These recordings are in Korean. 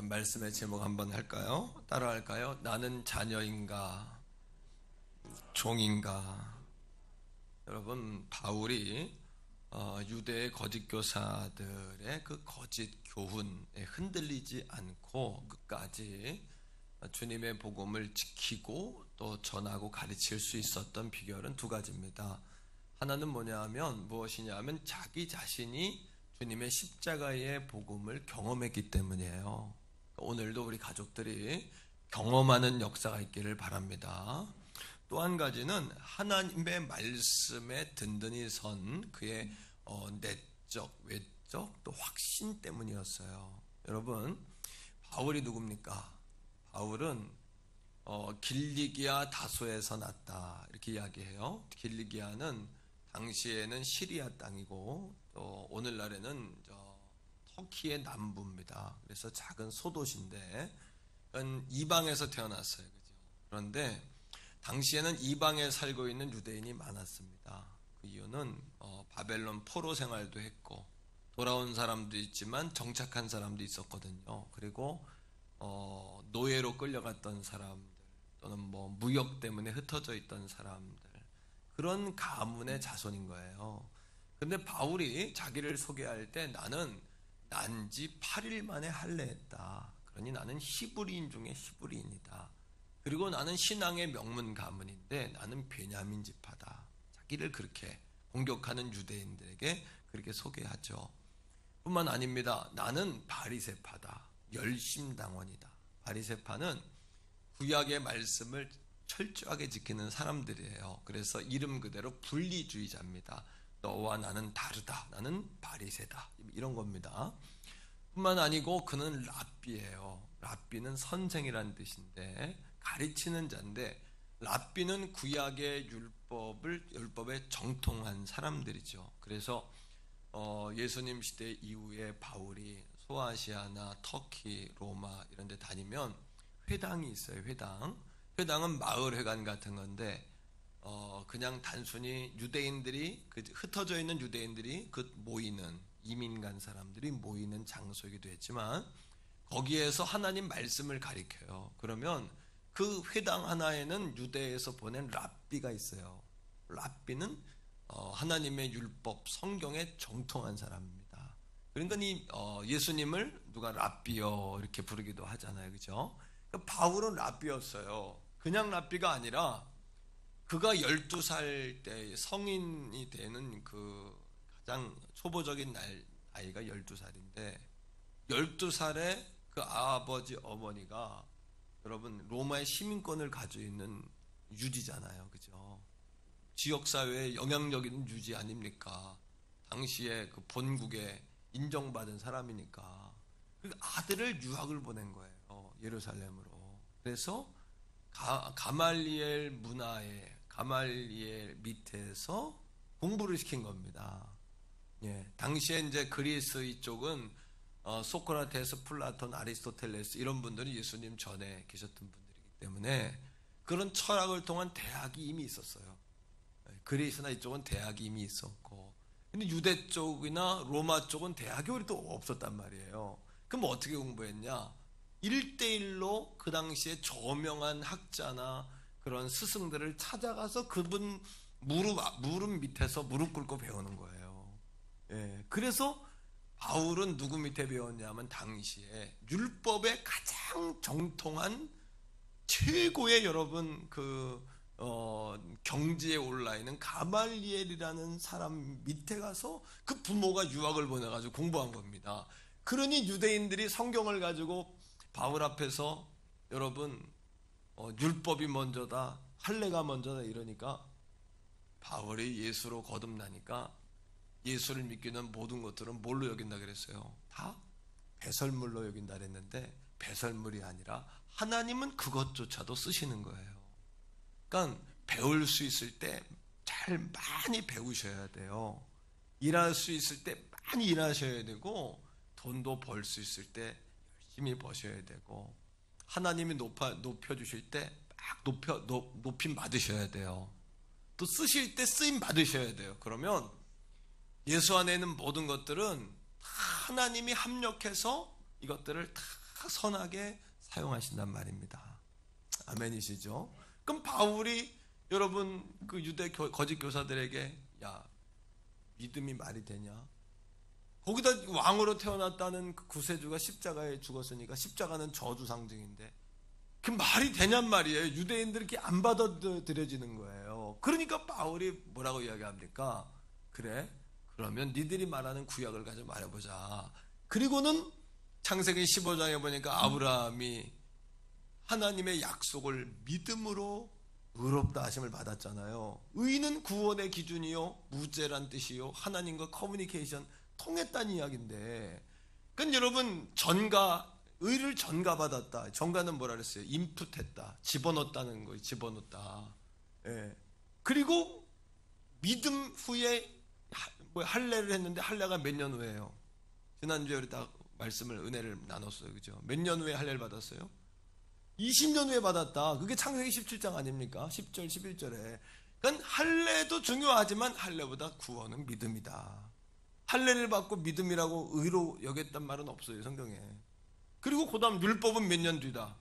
말씀의 제목 한번 할까요? 따라 할까요? 나는 자녀인가 종인가? 여러분, 바울이 유대의 거짓 교사들의 그 거짓 교훈에 흔들리지 않고 끝까지 주님의 복음을 지키고 또 전하고 가르칠 수 있었던 비결은 두 가지입니다. 하나는 뭐냐 하면 무엇이냐 하면 자기 자신이 주님의 십자가의 복음을 경험했기 때문이에요. 오늘도 우리 가족들이 경험하는 역사가 있기를 바랍니다. 또 한 가지는 하나님의 말씀에 든든히 선 그의 내적, 외적 또 확신 때문이었어요. 여러분, 바울이 누굽니까? 바울은 길리기아 다소에서 났다 이렇게 이야기해요. 길리기아는 당시에는 시리아 땅이고 또 오늘날에는 터키의 남부입니다. 그래서 작은 소도시인데 이방에서 태어났어요. 그죠? 그런데 당시에는 이방에 살고 있는 유대인이 많았습니다. 그 이유는 바벨론 포로 생활도 했고 돌아온 사람도 있지만 정착한 사람도 있었거든요. 그리고 노예로 끌려갔던 사람들 또는 무역 때문에 흩어져 있던 사람들, 그런 가문의 자손인 거예요. 근데 바울이 자기를 소개할 때 나는 난지 8일 만에 할례했다. 그러니 나는 히브리인 중에 히브리인이다. 그리고 나는 신앙의 명문 가문인데 나는 베냐민 지파다. 자기를 그렇게 공격하는 유대인들에게 그렇게 소개하죠. 뿐만 아닙니다. 나는 바리새파다. 열심당원이다. 바리새파는 구약의 말씀을 철저하게 지키는 사람들이에요. 그래서 이름 그대로 분리주의자입니다. 너와 나는 다르다. 나는 바리새다. 이런 겁니다. 뿐만 아니고 그는 랍비예요. 랍비는 선생이라는 뜻인데 가르치는 자인데, 랍비는 구약의 율법에 정통한 사람들이죠. 그래서 예수님 시대 이후에 바울이 소아시아나 터키, 로마 이런 데 다니면 회당이 있어요. 회당은 마을 회관 같은 건데 그냥 단순히 유대인들이 흩어져 있는 유대인들이 모이는, 이민 간 사람들이 모이는 장소이기도 했지만 거기에서 하나님 말씀을 가르쳐요. 그러면 그 회당 하나에는 유대에서 보낸 랍비가 있어요. 랍비는 하나님의 율법, 성경에 정통한 사람입니다. 그러니까 예수님을 누가 랍비요 이렇게 부르기도 하잖아요. 그죠? 그러니까 바울은 랍비였어요. 그냥 랍비가 아니라 그가 12살 때 성인이 되는 그 가장 초보적인 나이가 12살인데 12살에 그 아버지 어머니가 여러분 로마의 시민권을 가지고 있는 유지잖아요. 그죠? 지역사회에 영향력 있는 유지 아닙니까? 당시에 그 본국에 인정받은 사람이니까. 그 아들을 유학을 보낸 거예요. 예루살렘으로. 그래서 가말리엘 문화에, 가말리엘 밑에서 공부를 시킨 겁니다. 예, 당시에 이제 그리스 이쪽은 소크라테스, 플라톤, 아리스토텔레스 이런 분들이 예수님 전에 계셨던 분들이기 때문에 그런 철학을 통한 대학이 이미 있었어요. 그리스나 이쪽은 대학이 이미 있었고, 근데 유대 쪽이나 로마 쪽은 대학이 또 없었단 말이에요. 그럼 어떻게 공부했냐? 1대1로 그 당시에 저명한 학자나 그런 스승들을 찾아가서 그분 무릎 밑에서 무릎 꿇고 배우는 거예요. 예, 그래서 바울은 누구 밑에 배웠냐면 당시에 율법에 가장 정통한 최고의 여러분 경지에 올라 있는 가말리엘이라는 사람 밑에 가서 그 부모가 유학을 보내가지고 공부한 겁니다. 그러니 유대인들이 성경을 가지고 바울 앞에서 여러분 율법이 먼저다, 할례가 먼저다 이러니까 바울이 예수로 거듭나니까 예수를 믿기는 모든 것들은 뭘로 여긴다 그랬어요? 다 배설물로 여긴다 그랬는데 배설물이 아니라 하나님은 그것조차도 쓰시는 거예요. 그러니까 배울 수 있을 때 잘 많이 배우셔야 돼요. 일할 수 있을 때 많이 일하셔야 되고 돈도 벌 수 있을 때 열심히 버셔야 되고 하나님이 높여주실 때 막 높임 받으셔야 돼요. 또 쓰실 때 쓰임 받으셔야 돼요. 그러면 예수 안에 있는 모든 것들은 하나님이 합력해서 이것들을 다 선하게 사용하신단 말입니다. 아멘이시죠? 그럼 바울이 여러분 그 유대 거짓 교사들에게 야, 믿음이 말이 되냐? 거기다 왕으로 태어났다는 그 구세주가 십자가에 죽었으니까 십자가는 저주 상징인데 그 말이 되냔 말이에요. 유대인들이 이렇게 안 받아들여지는 거예요. 그러니까 바울이 뭐라고 이야기합니까? 그래, 그러면 니들이 말하는 구약을 가지고 말해보자. 그리고는 창세기 15장에 보니까 아브라함이 하나님의 약속을 믿음으로 의롭다 하심을 받았잖아요. 의는 구원의 기준이요, 무죄란 뜻이요, 하나님과 커뮤니케이션 통했다는 이야기인데, 그건 여러분 의를 전가받았다. 전가는 뭐라 그랬어요? 인풋했다, 집어넣었다는 거예요. 집어넣었다. 예. 그리고 믿음 후에 할례를 했는데 할례가 몇 년 후에요? 지난주에 우리 딱 은혜를 나눴어요. 그죠? 몇 년 후에 할례를 받았어요? 20년 후에 받았다. 그게 창세기 17장 아닙니까? 10절, 11절에. 그러니까 할례도 중요하지만 할례보다 구원은 믿음이다. 할례를 받고 믿음이라고 의로 여겼단 말은 없어요, 성경에. 그리고 그 다음 율법은 몇 년 뒤다?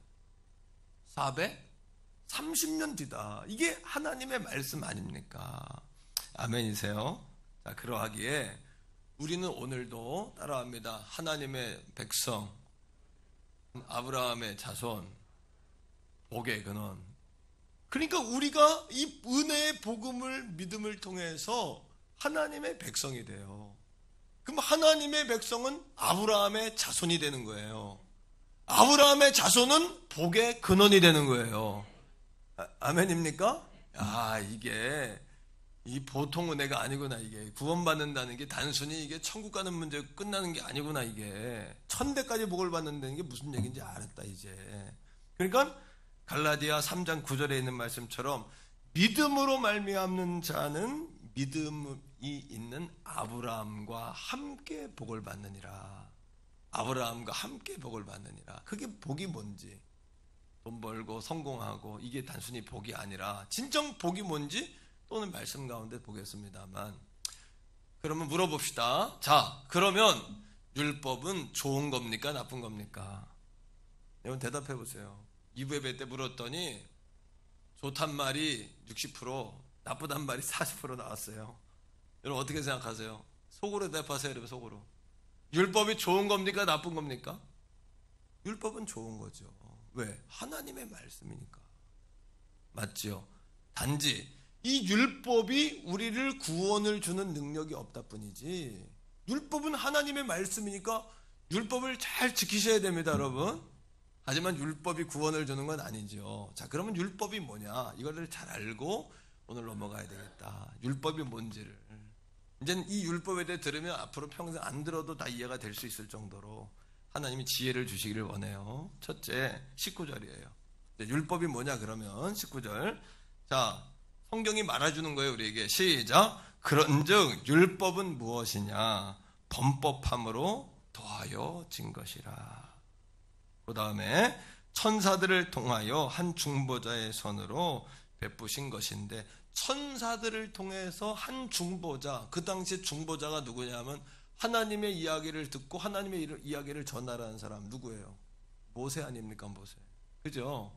430년 뒤다. 이게 하나님의 말씀 아닙니까? 아멘이세요? 자, 그러하기에 우리는 오늘도 따라합니다. 하나님의 백성, 아브라함의 자손, 복의 근원. 그러니까 우리가 이 은혜의 복음을 믿음을 통해서 하나님의 백성이 돼요. 그럼 하나님의 백성은 아브라함의 자손이 되는 거예요. 아브라함의 자손은 복의 근원이 되는 거예요. 아멘입니까? 이게 이 보통 은혜가 아니구나. 이게 구원받는다는 게 단순히 이게 천국 가는 문제 끝나는 게 아니구나. 이게 천대까지 복을 받는다는 게 무슨 얘기인지 알았다 이제. 그러니까 갈라디아 3장 9절에 있는 말씀처럼 믿음으로 말미암는 자는 믿음이 있는 아브라함과 함께 복을 받느니라. 아브라함과 함께 복을 받느니라. 그게 복이 뭔지, 돈 벌고 성공하고 이게 단순히 복이 아니라 진정 복이 뭔지 또는 말씀 가운데 보겠습니다만, 그러면 물어봅시다. 자, 그러면 율법은 좋은 겁니까? 나쁜 겁니까? 여러분 대답해 보세요. 2부 예배 때 물었더니 좋단 말이 60%, 나쁘단 말이 40% 나왔어요. 여러분 어떻게 생각하세요? 속으로 대답하세요. 여러분 속으로. 율법이 좋은 겁니까? 나쁜 겁니까? 율법은 좋은 거죠. 왜? 하나님의 말씀이니까. 맞지요? 단지 이 율법이 우리를 구원을 주는 능력이 없다 뿐이지, 율법은 하나님의 말씀이니까 율법을 잘 지키셔야 됩니다, 여러분. 하지만 율법이 구원을 주는 건 아니죠. 자, 그러면 율법이 뭐냐? 이거를 잘 알고 오늘 넘어가야 되겠다. 율법이 뭔지를. 이제는 이 율법에 대해 들으면 앞으로 평생 안 들어도 다 이해가 될 수 있을 정도로 하나님이 지혜를 주시기를 원해요. 첫째, 19절이에요. 율법이 뭐냐 그러면 19절. 자, 성경이 말해주는 거예요, 우리에게. 시작. 그런즉 율법은 무엇이냐? 범법함으로 더하여 진 것이라. 그 다음에 천사들을 통하여 한 중보자의 손으로 베푸신 것인데, 천사들을 통해서 한 중보자, 그 당시에 중보자가 누구냐면 하나님의 이야기를 듣고 하나님의 이야기를 전하라는 사람 누구예요? 모세 아닙니까? 모세. 그죠?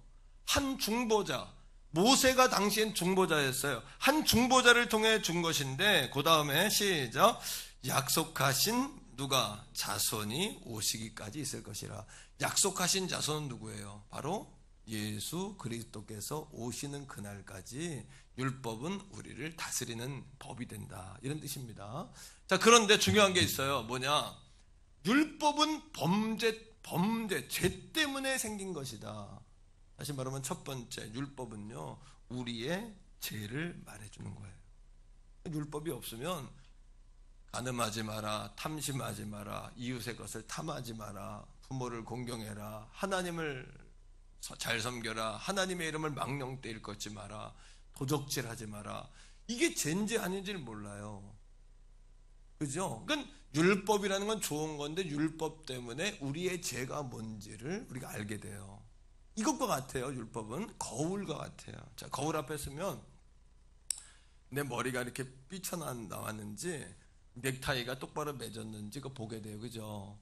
한 중보자, 모세가 당시엔 중보자였어요. 한 중보자를 통해 준 것인데, 그 다음에 시작. 약속하신 누가? 자손이 오시기까지 있을 것이라. 약속하신 자손은 누구예요? 바로 예수 그리스도께서 오시는 그날까지 율법은 우리를 다스리는 법이 된다, 이런 뜻입니다. 자, 그런데 중요한 게 있어요. 뭐냐? 율법은 죄 때문에 생긴 것이다. 다시 말하면 첫 번째, 율법은요, 우리의 죄를 말해주는 거예요. 율법이 없으면 간음하지 마라, 탐심하지 마라, 이웃의 것을 탐하지 마라, 부모를 공경해라, 하나님을 잘 섬겨라, 하나님의 이름을 망령되 일컫지 마라, 도적질하지 마라. 이게 죄인지 아닌지를 몰라요. 그죠? 그러니까 율법이라는 건 좋은 건데 율법 때문에 우리의 죄가 뭔지를 우리가 알게 돼요. 이것과 같아요. 율법은 거울과 같아요. 자, 거울 앞에 서면 내 머리가 이렇게 삐쳐나왔는지 넥타이가 똑바로 맺었는지 그거 보게 돼요. 그죠?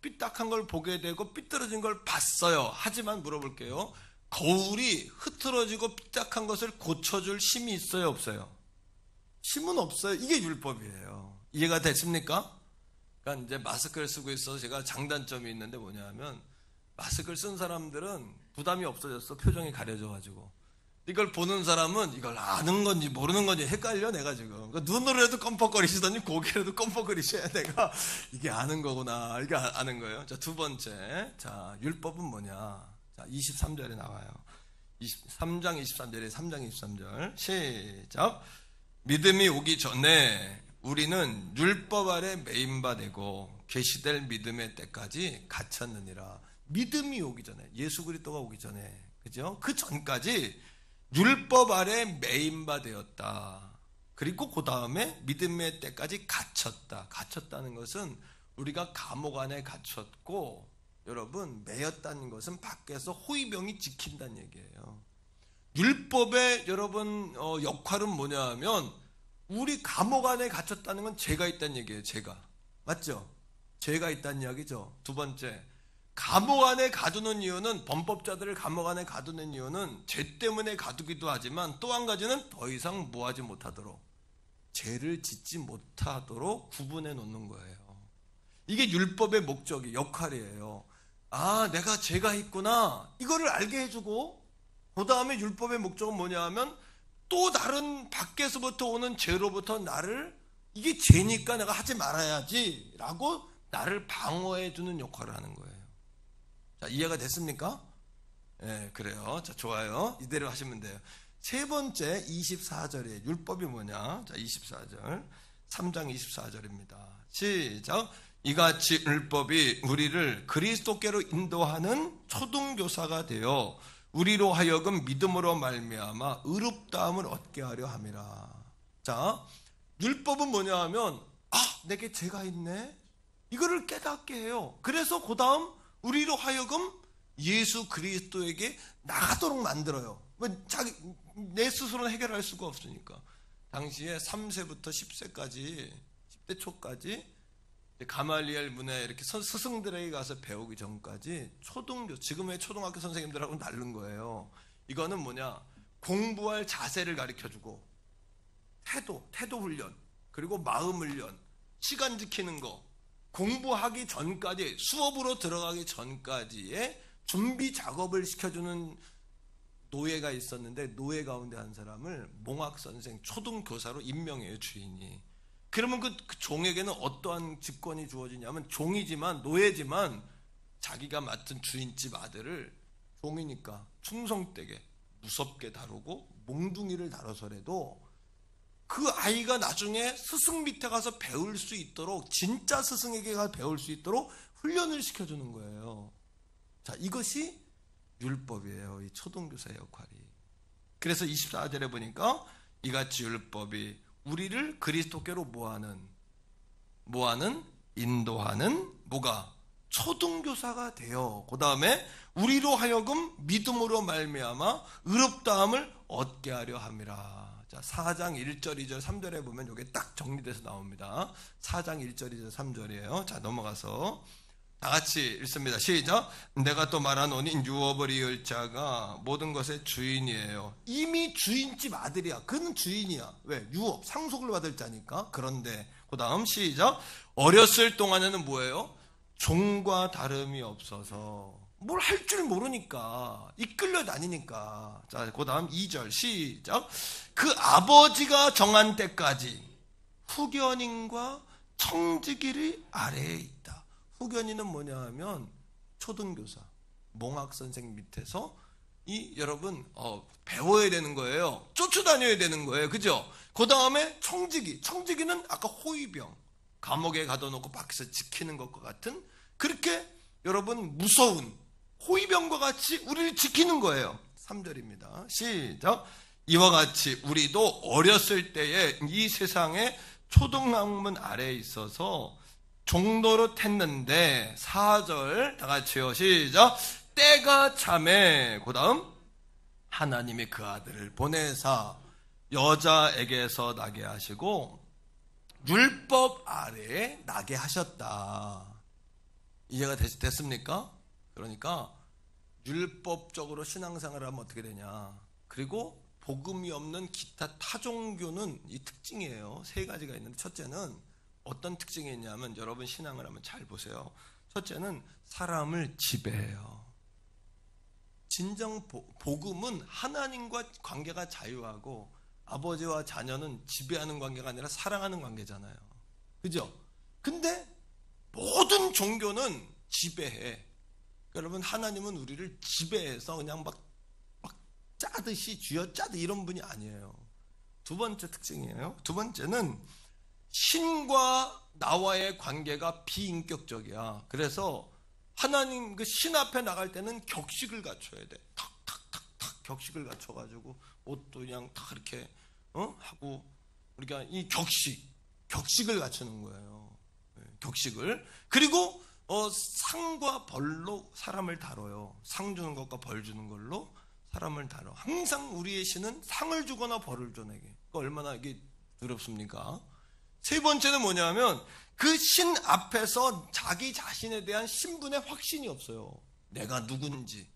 삐딱한 걸 보게 되고 삐뚤어진 걸 봤어요. 하지만 물어볼게요. 거울이 흐트러지고 삐딱한 것을 고쳐줄 힘이 있어요, 없어요? 힘은 없어요. 이게 율법이에요. 이해가 됐습니까? 그러니까 이제 마스크를 쓰고 있어서 제가 장단점이 있는데 뭐냐면, 마스크를 쓴 사람들은 부담이 없어졌어. 표정이 가려져가지고. 이걸 보는 사람은 이걸 아는 건지 모르는 건지 헷갈려, 내가 지금. 그러니까 눈으로 해도 껌뻑거리시더니 고개로도 껌뻑거리셔야 내가 이게 아는 거구나. 이게 아는 거예요. 자, 두 번째. 자, 율법은 뭐냐. 자, 23절에 나와요. 3장 23절에 3장 23절. 시작. 믿음이 오기 전에 우리는 율법 아래 매인바 되고 계시될 믿음의 때까지 갇혔느니라. 믿음이 오기 전에, 예수 그리스도가 오기 전에, 그죠? 그 전까지 율법 아래 매인바 되었다. 그리고 그 다음에 믿음의 때까지 갇혔다. 갇혔다는 것은 우리가 감옥 안에 갇혔고, 여러분, 매였다는 것은 밖에서 호위병이 지킨다는 얘기예요. 율법의 여러분 역할은 뭐냐 하면, 우리 감옥 안에 갇혔다는 건 죄가 있다는 얘기예요. 죄가. 맞죠? 죄가 있다는 이야기죠. 두 번째, 감옥 안에 가두는 이유는, 범법자들을 감옥 안에 가두는 이유는 죄 때문에 가두기도 하지만 또 한 가지는 더 이상 뭐하지 못하도록, 죄를 짓지 못하도록 구분해 놓는 거예요. 이게 율법의 목적이, 역할이에요. 아, 내가 죄가 있구나, 이거를 알게 해주고, 그 다음에 율법의 목적은 뭐냐 하면, 또 다른 밖에서부터 오는 죄로부터 나를, 이게 죄니까 내가 하지 말아야지 라고 나를 방어해 주는 역할을 하는 거예요. 자, 이해가 됐습니까? 네, 그래요. 자, 좋아요. 이대로 하시면 돼요. 세 번째 24절에 율법이 뭐냐? 자, 24절. 3장 24절입니다. 시작. 이같이 율법이 우리를 그리스도께로 인도하는 초등교사가 되어 우리로 하여금 믿음으로 말미암아 의롭다함을 얻게 하려 함이라. 자, 율법은 뭐냐 하면, 아, 내게 죄가 있네, 이거를 깨닫게 해요. 그래서 그 다음 우리로 하여금 예수 그리스도에게 나가도록 만들어요. 내 스스로는 해결할 수가 없으니까. 당시에 3세부터 10세까지, 10대 초까지 가말리엘 문에 이렇게 스승들에게 가서 배우기 전까지 지금의 초등학교 선생님들하고는 다른 거예요. 이거는 뭐냐, 공부할 자세를 가르쳐주고, 태도 훈련, 그리고 마음 훈련, 시간 지키는 거, 공부하기 전까지, 수업으로 들어가기 전까지의 준비 작업을 시켜주는 노예가 있었는데, 노예 가운데 한 사람을 몽학선생, 초등교사로 임명해요, 주인이. 그러면 그 종에게는 어떠한 직권이 주어지냐면, 종이지만, 노예지만 자기가 맡은 주인집 아들을 종이니까 충성되게 무섭게 다루고 몽둥이를 다뤄서라도 그 아이가 나중에 스승 밑에 가서 배울 수 있도록, 진짜 스승에게 가서 배울 수 있도록 훈련을 시켜주는 거예요. 자, 이것이 율법이에요. 이 초등교사의 역할이. 그래서 24절에 보니까 이같이 율법이 우리를 그리스도께로 뭐하는, 인도하는, 뭐가? 초등교사가 되어, 그 다음에 우리로 하여금 믿음으로 말미암아 의롭다함을 얻게 하려 함이라. 자, 4장 1절, 2절, 3절에 보면 이게 딱 정리돼서 나옵니다. 4장 1절, 2절, 3절이에요. 자, 넘어가서 다 같이 읽습니다. 시작. 내가 또 말하노니 유업을 이을 자가 모든 것의 주인이에요. 이미 주인집 아들이야. 그는 주인이야. 왜? 유업, 상속을 받을 자니까. 그런데 그 다음 시작. 어렸을 동안에는 뭐예요? 종과 다름이 없어서 뭘 할 줄 모르니까, 이끌려 다니니까. 자, 그 다음 2절 시작. 그 아버지가 정한 때까지 후견인과 청지기를 아래에 있다. 후견인은 뭐냐 하면 초등교사, 몽학선생 밑에서 여러분 배워야 되는 거예요. 쫓아다녀야 되는 거예요. 그죠? 그 다음에 청지기는 아까 호위병, 감옥에 가둬놓고 밖에서 지키는 것과 같은, 그렇게 여러분 무서운 호위병과 같이 우리를 지키는 거예요. 3절입니다. 시작. 이와 같이 우리도 어렸을 때에 이 세상의 초등학문 아래에 있어서 종노릇 했는데, 4절 다 같이요. 시작. 때가 참에, 그 다음 하나님이 그 아들을 보내사 여자에게서 나게 하시고 율법 아래에 나게 하셨다. 이해가 됐습니까? 그러니까 율법적으로 신앙생활을 하면 어떻게 되냐. 그리고 복음이 없는 기타 타종교는 이 특징이에요. 세 가지가 있는데, 첫째는 어떤 특징이 있냐면, 여러분 신앙을 하면 잘 보세요. 첫째는 사람을 지배해요. 진정 복음은 하나님과 관계가 자유하고, 아버지와 자녀는 지배하는 관계가 아니라 사랑하는 관계잖아요. 그죠? 근데 모든 종교는 지배해. 여러분, 하나님은 우리를 지배해서 그냥 막 짜듯이 쥐어짜듯 이런 분이 아니에요. 두 번째 특징이에요. 두 번째는 신과 나와의 관계가 비인격적이야. 그래서 하나님 그 신 앞에 나갈 때는 격식을 갖춰야 돼. 탁탁탁탁 격식을 갖춰가지고 옷도 그냥 다 이렇게 하고, 우리가 이 격식을 갖추는 거예요. 격식을. 그리고 상과 벌로 사람을 다뤄요. 상 주는 것과 벌 주는 걸로 사람을 다뤄. 항상 우리의 신은 상을 주거나 벌을 줘 내게. 얼마나 이게 두렵습니까? 세 번째는 뭐냐면, 그 신 앞에서 자기 자신에 대한 신분의 확신이 없어요. 내가 누군지.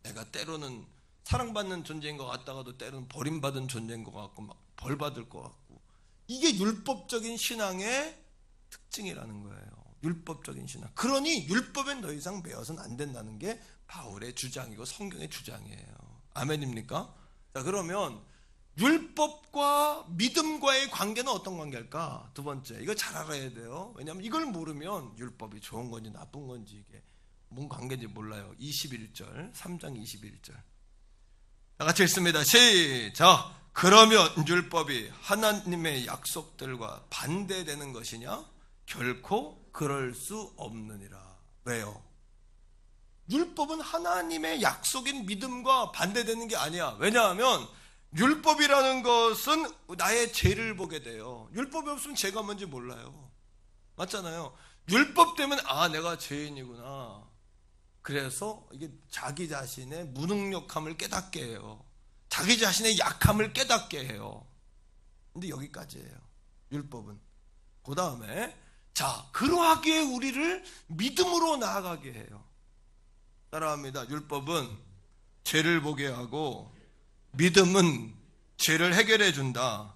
내가 때로는 사랑받는 존재인 것 같다가도 때로는 버림받은 존재인 것 같고 막 벌받을 것 같고. 이게 율법적인 신앙의 특징이라는 거예요. 율법적인 신앙. 그러니 율법엔 더 이상 매여서는 안 된다는 게 바울의 주장이고 성경의 주장이에요. 아멘입니까? 자, 그러면 율법과 믿음과의 관계는 어떤 관계일까? 두 번째, 이거 잘 알아야 돼요. 왜냐하면 이걸 모르면 율법이 좋은 건지 나쁜 건지 이게 뭔 관계인지 몰라요. 21절, 3장 21절. 다 같이 읽습니다. 시작! 그러면 율법이 하나님의 약속들과 반대되는 것이냐? 결코 그럴 수 없느니라. 왜요? 율법은 하나님의 약속인 믿음과 반대되는 게 아니야. 왜냐하면 율법이라는 것은 나의 죄를 보게 돼요. 율법이 없으면 죄가 뭔지 몰라요. 맞잖아요. 율법 때문에 내가 죄인이구나. 그래서 이게 자기 자신의 무능력함을 깨닫게 해요. 자기 자신의 약함을 깨닫게 해요. 근데 여기까지예요. 율법은. 그 다음에 그러하기에 우리를 믿음으로 나아가게 해요. 따라합니다. 율법은 죄를 보게 하고 믿음은 죄를 해결해 준다.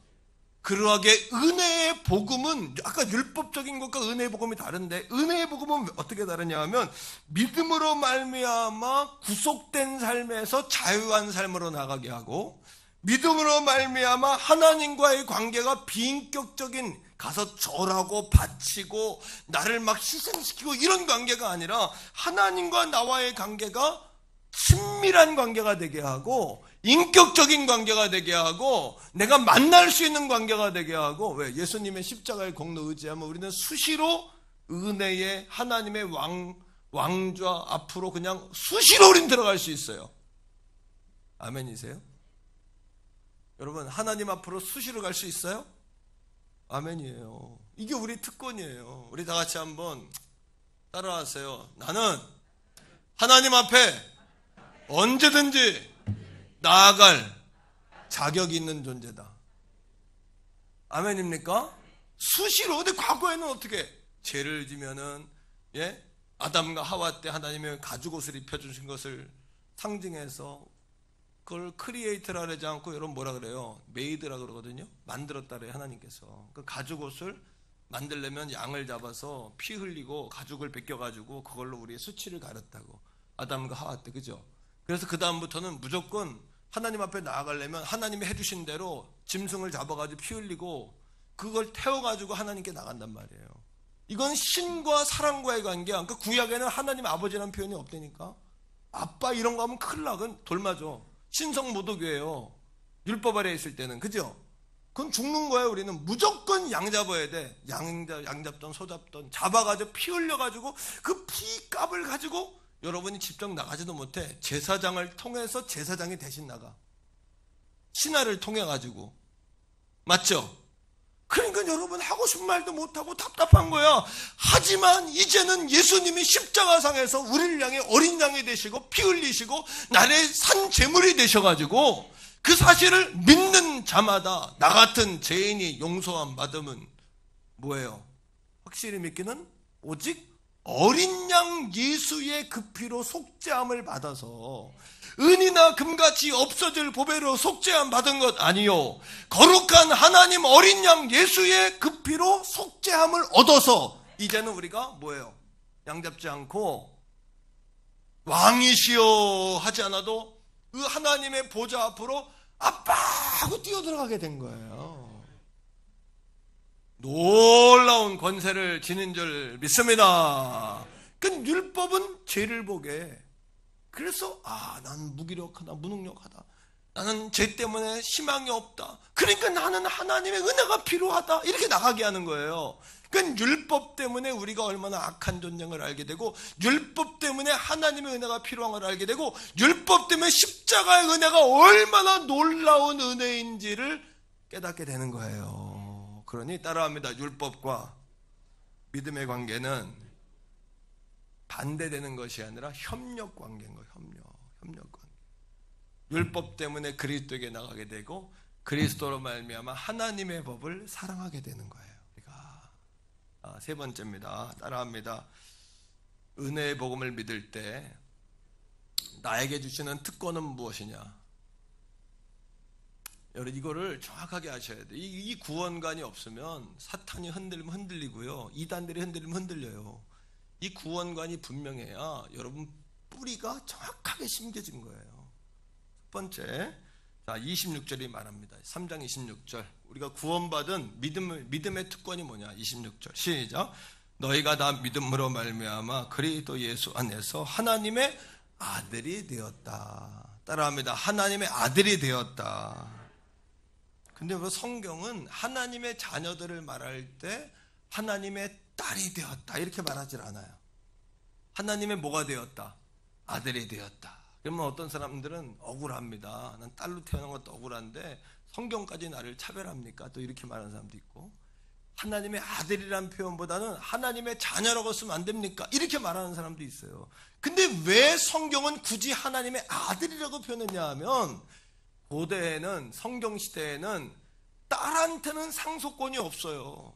그러하게 은혜의 복음은, 아까 율법적인 것과 은혜의 복음이 다른데, 은혜의 복음은 어떻게 다르냐 하면 믿음으로 말미암아 구속된 삶에서 자유한 삶으로 나가게 하고, 믿음으로 말미암아 하나님과의 관계가 비인격적인, 가서 절하고 바치고 나를 막 희생시키고 이런 관계가 아니라 하나님과 나와의 관계가 친밀한 관계가 되게 하고, 인격적인 관계가 되게 하고, 내가 만날 수 있는 관계가 되게 하고. 왜? 예수님의 십자가의 공로 의지하면 우리는 수시로 은혜의 하나님의 왕좌 앞으로 그냥 수시로 우린 들어갈 수 있어요. 아멘이세요? 여러분, 하나님 앞으로 수시로 갈 수 있어요? 아멘이에요. 이게 우리 특권이에요. 우리 다 같이 한번 따라하세요. 나는 하나님 앞에 언제든지 나아갈 자격이 있는 존재다. 아멘입니까? 수시로. 근데 과거에는 어떻게? 죄를 지면은, 아담과 하와 때 하나님의 가죽옷을 입혀주신 것을 상징해서 그걸 크리에이터라 그러지 않고 여러분 뭐라 그래요? 메이드라 그러거든요. 만들었다 그래요. 하나님께서. 그 가죽옷을 만들려면 양을 잡아서 피 흘리고 가죽을 벗겨가지고 그걸로 우리의 수치를 가렸다고. 아담과 하와 때. 그죠? 그래서 그 다음부터는 무조건 하나님 앞에 나아가려면 하나님이 해주신 대로 짐승을 잡아가지고 피 흘리고 그걸 태워가지고 하나님께 나간단 말이에요. 이건 신과 사랑과의 관계야. 그러니까 구약에는 하나님 아버지라는 표현이 없다니까. 아빠 이런 거 하면 큰일 나. 그건 돌맞아. 신성 모독이에요. 율법 아래에 있을 때는. 그죠? 그건 죽는 거예요. 우리는 무조건 양 잡아야 돼. 양 잡던 소 잡던 잡아가지고 피 흘려가지고 그 피값을 가지고 여러분이 직접 나가지도 못해. 제사장을 통해서 제사장이 대신 나가. 신하를 통해 가지고. 맞죠? 그러니까 여러분 하고 싶은 말도 못하고 답답한 거야. 하지만 이제는 예수님이 십자가상에서 우리를 향해 어린 양이 되시고 피 흘리시고 나의 산 제물이 되셔가지고 그 사실을 믿는 자마다 나 같은 죄인이 용서함 받으면 뭐예요? 확실히 믿기는 오직 어린 양 예수의 그 피로 속죄함을 받아서 은이나 금같이 없어질 보배로 속죄함 받은 것 아니요, 거룩한 하나님 어린 양 예수의 그 피로 속죄함을 얻어서 이제는 우리가 뭐예요? 양 잡지 않고 왕이시여 하지 않아도 그 하나님의 보좌 앞으로 아빠 하고 뛰어들어가게 된 거예요. 놀라운 권세를 지닌 줄 믿습니다. 그 율법은 죄를 보게, 그래서 나는 무기력하다, 무능력하다, 나는 죄 때문에 희망이 없다, 그러니까 나는 하나님의 은혜가 필요하다, 이렇게 나가게 하는 거예요. 그러니까 율법 때문에 우리가 얼마나 악한 존재를 알게 되고, 율법 때문에 하나님의 은혜가 필요한 걸 알게 되고, 율법 때문에 십자가의 은혜가 얼마나 놀라운 은혜인지를 깨닫게 되는 거예요. 그러니 따라합니다. 율법과 믿음의 관계는 반대되는 것이 아니라 협력 관계인 거예요. 협력 관계. 율법 때문에 그리스도에게 나가게 되고, 그리스도로 말미암아 하나님의 법을 사랑하게 되는 거예요. 우리가 세 번째입니다. 따라합니다. 은혜의 복음을 믿을 때 나에게 주시는 특권은 무엇이냐? 여러분, 이거를 정확하게 아셔야 돼요. 이 구원관이 없으면 사탄이 흔들리면 흔들리고요, 이단들이 흔들리면 흔들려요. 이 구원관이 분명해야 여러분 뿌리가 정확하게 심겨진 거예요. 첫 번째, 자 26절이 말합니다. 3장 26절. 우리가 구원받은 믿음의 특권이 뭐냐? 26절 시작. 너희가 다 믿음으로 말미암아 그리스도 예수 안에서 하나님의 아들이 되었다. 따라합니다. 하나님의 아들이 되었다. 근데 그 성경은 하나님의 자녀들을 말할 때 하나님의 딸이 되었다 이렇게 말하지 않아요. 하나님의 뭐가 되었다? 아들이 되었다. 그러면 어떤 사람들은 억울합니다. 난 딸로 태어난 것도 억울한데 성경까지 나를 차별합니까? 또 이렇게 말하는 사람도 있고, 하나님의 아들이라는 표현보다는 하나님의 자녀라고 쓰면 안 됩니까? 이렇게 말하는 사람도 있어요. 근데 왜 성경은 굳이 하나님의 아들이라고 표현했냐 하면, 고대에는, 성경시대에는 딸한테는 상속권이 없어요.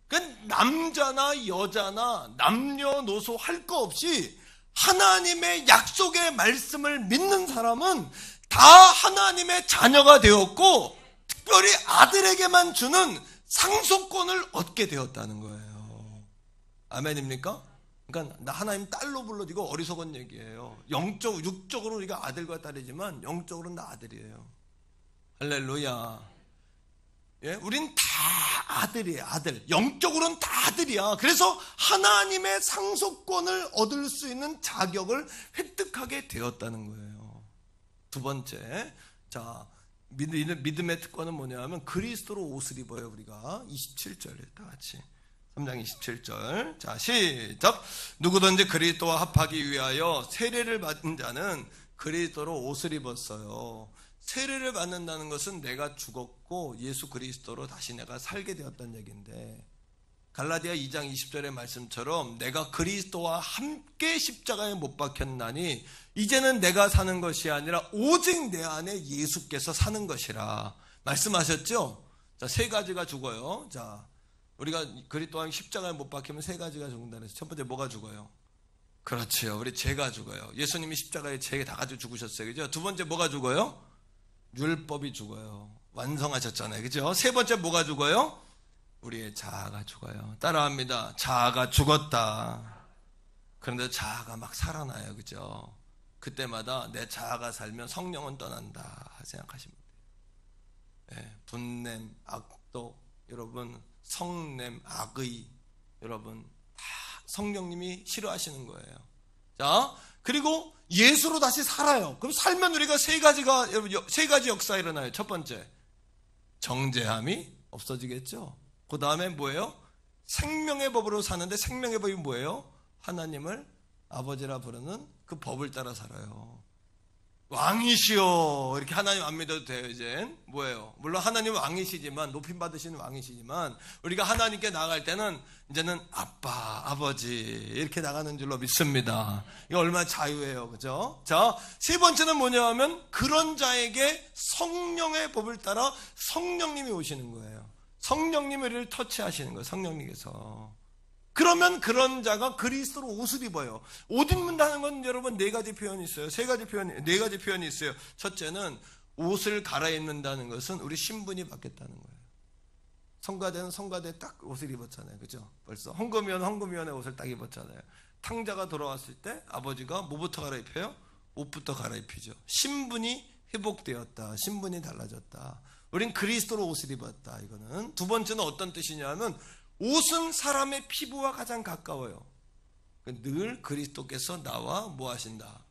그러니까 남자나 여자나 남녀노소 할 거 없이 하나님의 약속의 말씀을 믿는 사람은 다 하나님의 자녀가 되었고, 특별히 아들에게만 주는 상속권을 얻게 되었다는 거예요. 아멘입니까? 그러니까 나 하나님 딸로 불러지고 어리석은 얘기예요. 육적으로 우리가 아들과 딸이지만 영적으로는 나 아들이에요. 할렐루야. 예? 우린 다 아들이에요. 아들. 영적으로는 다 아들이야. 그래서 하나님의 상속권을 얻을 수 있는 자격을 획득하게 되었다는 거예요. 두 번째, 자 믿음의 특권은 뭐냐 하면 그리스도로 옷을 입어요. 우리가 27절에 다 같이 3장 27절. 자 시작. 누구든지 그리스도와 합하기 위하여 세례를 받은 자는 그리스도로 옷을 입었어요. 세례를 받는다는 것은 내가 죽었고 예수 그리스도로 다시 내가 살게 되었다는 얘기인데, 갈라디아 2장 20절의 말씀처럼 내가 그리스도와 함께 십자가에 못 박혔나니 이제는 내가 사는 것이 아니라 오직 내 안에 예수께서 사는 것이라 말씀하셨죠? 자, 세 가지가 죽어요. 자, 우리가 그리스도와 십자가에 못 박히면 세 가지가 죽는다 그래서 첫 번째 뭐가 죽어요? 그렇지요. 우리 죄가 죽어요. 예수님이 십자가에 죄 다 가지고 죽으셨어요. 그죠? 두 번째 뭐가 죽어요? 율법이 죽어요. 완성하셨잖아요. 그죠? 세 번째 뭐가 죽어요? 우리의 자아가 죽어요. 따라합니다. 자아가 죽었다. 그런데 자아가 막 살아나요. 그죠? 그때마다 내 자아가 살면 성령은 떠난다 생각하시면 돼요. 네, 분냄, 악독, 여러분 성냄, 악의, 여러분 다 성령님이 싫어하시는 거예요. 자, 그리고 예수로 다시 살아요. 그럼 살면 우리가 세 가지 역사가 일어나요. 첫 번째, 정죄함이 없어지겠죠. 그 다음에 뭐예요? 생명의 법으로 사는데 생명의 법이 뭐예요? 하나님을 아버지라 부르는 그 법을 따라 살아요. 왕이시여 이렇게 하나님 안 믿어도 돼요. 이젠 뭐예요? 물론 하나님은 왕이시지만, 높임 받으시는 왕이시지만, 우리가 하나님께 나갈 때는 이제는 아빠, 아버지 이렇게 나가는 줄로 믿습니다. 이거 얼마나 자유예요. 그죠? 자, 세 번째는 뭐냐 하면 그런 자에게 성령의 법을 따라 성령님이 오시는 거예요. 성령님이 우리를 터치하시는 거예요. 성령님께서. 그러면 그런 자가 그리스도로 옷을 입어요. 옷 입는다는 건 여러분 네 가지 표현이 있어요. 네 가지 표현이 있어요. 첫째는 옷을 갈아입는다는 것은 우리 신분이 바뀌었다는 거예요. 성가대는 성가대 딱 옷을 입었잖아요. 그죠? 벌써 헌금위원의 옷을 딱 입었잖아요. 탕자가 돌아왔을 때 아버지가 뭐부터 갈아입혀요? 옷부터 갈아입히죠. 신분이 회복되었다. 신분이 달라졌다. 우린 그리스도로 옷을 입었다. 이거는. 두 번째는 어떤 뜻이냐면 옷은 사람의 피부와 가장 가까워요. 늘 그리스도께서 나와 뭐 하신다?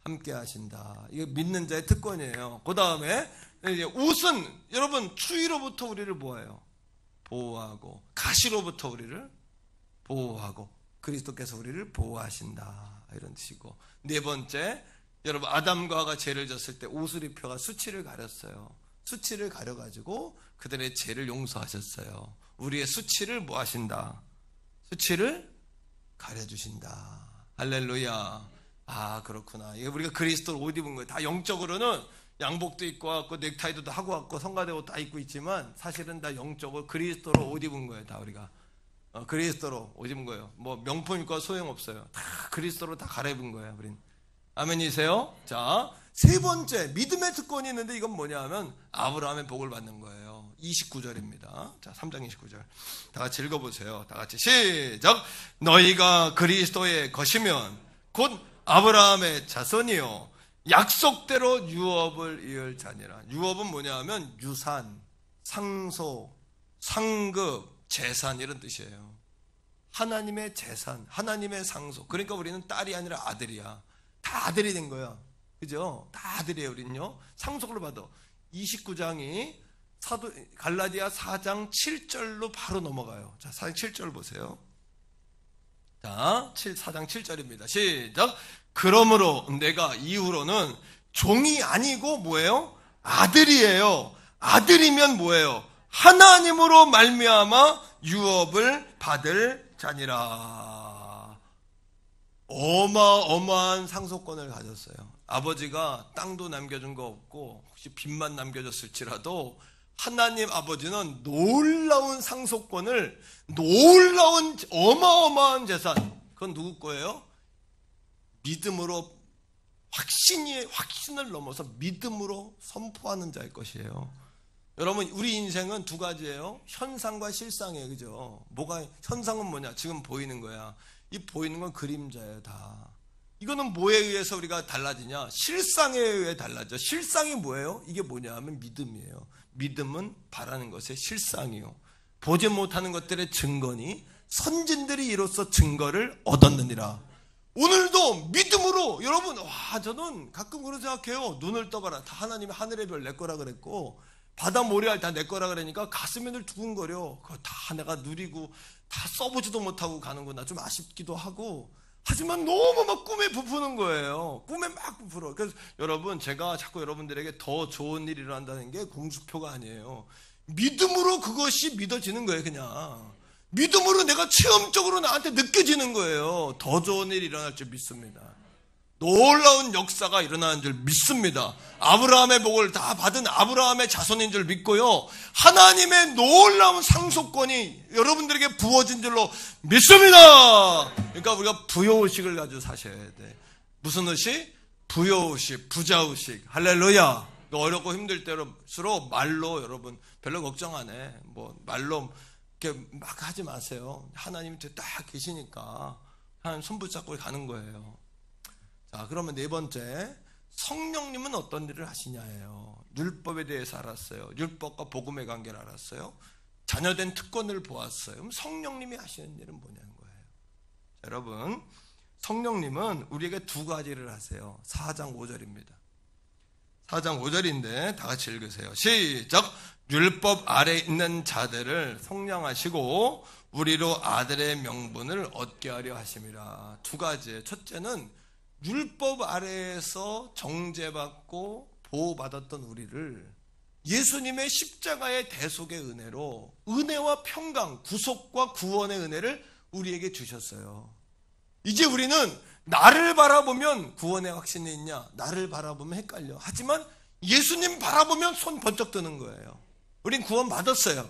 함께 하신다. 이거 믿는 자의 특권이에요. 그 다음에 옷은 여러분 추위로부터 우리를 뭐해요? 보호하고, 가시로부터 우리를 보호하고, 그리스도께서 우리를 보호하신다. 이런 뜻이고, 네 번째, 여러분 아담과 하와가 죄를 졌을 때 옷을 입혀가 수치를 가렸어요. 수치를 가려가지고 그들의 죄를 용서하셨어요. 우리의 수치를 뭐 하신다? 수치를 가려주신다. 할렐루야. 아, 그렇구나. 이게 우리가 그리스도를 옷 입은 거예요. 다 영적으로는 양복도 입고 왔고 넥타이도 하고 왔고 성가대 옷 다 입고 있지만 사실은 다 영적으로 그리스도로 옷 입은 거예요. 다 우리가 그리스도로 옷 입은 거예요. 뭐 명품 입고 소용없어요. 다 그리스도로 다 갈아입은 거예요. 우린. 아멘이세요? 자, 세 번째 믿음의 특권이 있는데 이건 뭐냐 하면 아브라함의 복을 받는 거예요. 29절입니다. 자, 3장 29절. 다 같이 읽어보세요. 다 같이 시작. 너희가 그리스도의 것이면 곧 아브라함의 자손이요 약속대로 유업을 이을 자니라. 유업은 뭐냐 하면 유산, 상속, 상급, 재산 이런 뜻이에요. 하나님의 재산, 하나님의 상속. 그러니까 우리는 딸이 아니라 아들이야. 다 아들이 된 거야. 그죠? 다 아들이에요, 우리는요. 상속을 받아. 29장이 갈라디아 4장 7절로 바로 넘어가요. 자, 4장 7절 보세요. 자, 4장 7절입니다. 시작. 그러므로 내가 이후로는 종이 아니고 뭐예요? 아들이에요. 아들이면 뭐예요? 하나님으로 말미암아 유업을 받을 자니라. 어마어마한 상속권을 가졌어요. 아버지가 땅도 남겨준 거 없고 혹시 빚만 남겨줬을지라도 하나님 아버지는 놀라운 상속권을, 놀라운 어마어마한 재산, 그건 누구 거예요? 믿음으로 확신을 넘어서 믿음으로 선포하는 자의 것이에요. 여러분, 우리 인생은 두 가지예요. 현상과 실상이에요. 그죠? 현상은 뭐냐? 지금 보이는 거야. 이 보이는 건 그림자예요, 다. 이거는 뭐에 의해서 우리가 달라지냐? 실상에 의해 달라져. 실상이 뭐예요? 이게 뭐냐 하면 믿음이에요. 믿음은 바라는 것의 실상이요. 보지 못하는 것들의 증거니 선진들이 이로써 증거를 얻었느니라. 오늘도 믿음으로 여러분, 저는 가끔 그런 생각해요. 눈을 떠봐라. 다 하나님이 하늘의 별 내 거라 그랬고 바다 모래알 다 내 거라 그러니까 가슴이 늘 두근거려. 그거 다 내가 누리고 다 써보지도 못하고 가는구나. 좀 아쉽기도 하고. 하지만 너무 막 꿈에 부푸는 거예요. 꿈에 막 부풀어. 그래서 여러분, 제가 자꾸 여러분들에게 더 좋은 일이 일어난다는 게 공수표가 아니에요. 믿음으로 그것이 믿어지는 거예요. 그냥 믿음으로 내가 체험적으로 나한테 느껴지는 거예요. 더 좋은 일이 일어날 줄 믿습니다. 놀라운 역사가 일어나는 줄 믿습니다. 아브라함의 복을 다 받은 아브라함의 자손인 줄 믿고요. 하나님의 놀라운 상속권이 여러분들에게 부어진 줄로 믿습니다. 그러니까 우리가 부여의식을 가지고 사셔야 돼. 무슨 의식? 부여의식, 부자의식. 할렐루야. 어렵고 힘들 때일수록 말로 여러분 별로 걱정 안 해. 뭐 말로 이렇게 막 하지 마세요. 하나님이 딱 계시니까 하나님 손 붙잡고 가는 거예요. 자, 그러면 네 번째, 성령님은 어떤 일을 하시냐예요. 율법에 대해서 알았어요. 율법과 복음의 관계를 알았어요. 자녀된 특권을 보았어요. 그럼 성령님이 하시는 일은 뭐냐는 거예요. 자, 여러분, 성령님은 우리에게 두 가지를 하세요. 4장 5절입니다. 4장 5절인데 다 같이 읽으세요. 시작. 율법 아래 있는 자들을 성량하시고 우리로 아들의 명분을 얻게 하려 하심이라. 두 가지예요. 첫째는 율법 아래에서 정죄받고 보호받았던 우리를 예수님의 십자가의 대속의 은혜로 은혜와 평강, 구속과 구원의 은혜를 우리에게 주셨어요. 이제 우리는 나를 바라보면 구원의 확신이 있냐? 나를 바라보면 헷갈려. 하지만 예수님 바라보면 손 번쩍 드는 거예요. 우린 구원 받았어요.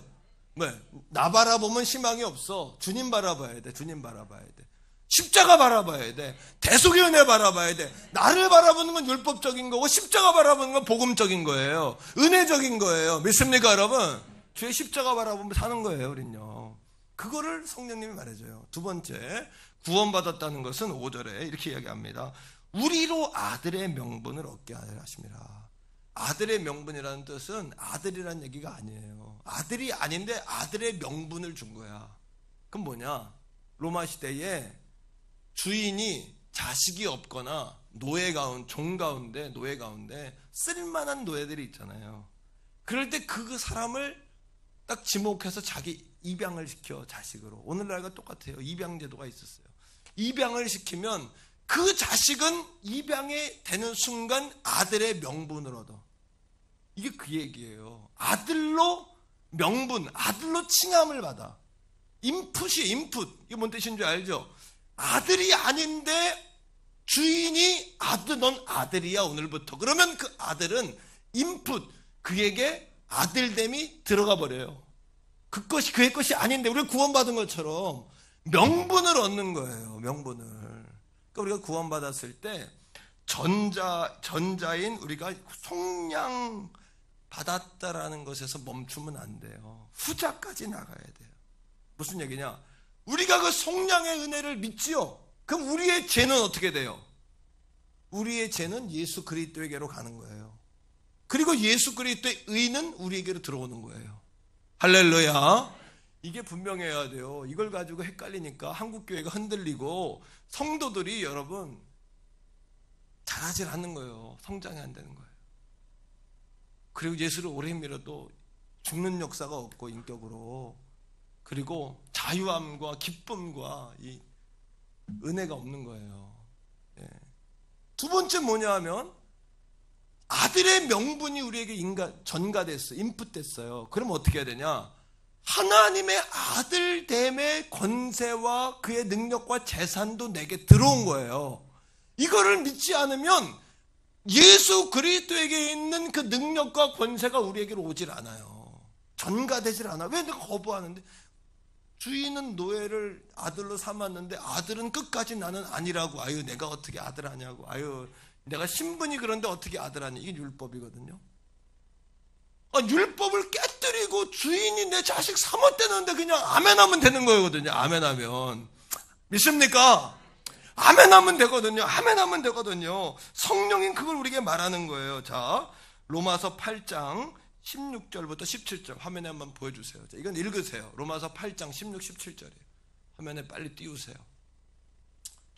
나 바라보면 희망이 없어. 주님 바라봐야 돼. 주님 바라봐야 돼. 십자가 바라봐야 돼. 대속의 은혜 바라봐야 돼. 나를 바라보는 건 율법적인 거고 십자가 바라보는 건 복음적인 거예요. 은혜적인 거예요. 믿습니까 여러분? 주의 십자가 바라보면 사는 거예요 우린요. 그거를 성령님이 말해줘요. 두 번째, 구원받았다는 것은 5절에 이렇게 이야기합니다. 우리로 아들의 명분을 얻게 하려 하심이라. 아들의 명분이라는 뜻은 아들이라는 얘기가 아니에요. 아들이 아닌데 아들의 명분을 준 거야. 그럼 뭐냐? 로마 시대에 주인이 자식이 없거나 노예 가운데, 종 가운데, 노예 가운데 쓸만한 노예들이 있잖아요. 그럴 때 그 사람을 딱 지목해서 자기 입양을 시켜, 자식으로. 오늘날과 똑같아요. 입양 제도가 있었어요. 입양을 시키면 그 자식은 입양이 되는 순간 아들의 명분을 얻어. 이게 그 얘기예요. 아들로 명분, 아들로 칭함을 받아. 인풋이 인풋. 이게 뭔 뜻인 줄 알죠? 아들이 아닌데 주인이 아들, 넌 아들이야 오늘부터. 그러면 그 아들은 인풋, 그에게 아들됨이 들어가 버려요. 그것이 그의 것이 아닌데 우리가 구원받은 것처럼 명분을 얻는 거예요. 명분을. 그러니까 우리가 구원받았을 때 전자인 우리가 속량 받았다라는 것에서 멈추면 안 돼요. 후자까지 나가야 돼요. 무슨 얘기냐? 우리가 그 속량의 은혜를 믿지요. 그럼 우리의 죄는 어떻게 돼요? 우리의 죄는 예수 그리스도에게로 가는 거예요. 그리고 예수 그리스도의 의는 우리에게로 들어오는 거예요. 할렐루야. 이게 분명해야 돼요. 이걸 가지고 헷갈리니까 한국교회가 흔들리고 성도들이 여러분 잘하지 않는 거예요. 성장이 안 되는 거예요. 그리고 예수를 오래 믿어도 죽는 역사가 없고 인격으로. 그리고 자유함과 기쁨과 이 은혜가 없는 거예요. 예. 두 번째 뭐냐 하면 아들의 명분이 우리에게 전가됐어요. 인풋됐어요. 그럼 어떻게 해야 되냐? 하나님의 아들됨의 권세와 그의 능력과 재산도 내게 들어온 거예요. 이거를 믿지 않으면 예수 그리스도에게 있는 그 능력과 권세가 우리에게로 오질 않아요. 전가되질 않아. 왜 내가 거부하는데? 주인은 노예를 아들로 삼았는데 아들은 끝까지 나는 아니라고. 아유 내가 어떻게 아들 하냐고. 아유 내가 신분이 그런데 어떻게 아들 하냐. 이게 율법이거든요. 율법을 깨뜨리고 주인이 내 자식 삼았대는데 그냥 아멘하면 되는 거거든요. 아멘하면. 믿습니까? 아멘하면 되거든요. 아멘하면 되거든요. 성령인 그걸 우리에게 말하는 거예요. 자, 로마서 8장 16절부터 17절 화면에 한번 보여주세요. 자, 이건 읽으세요. 로마서 8장 16, 17절이에요. 화면에 빨리 띄우세요.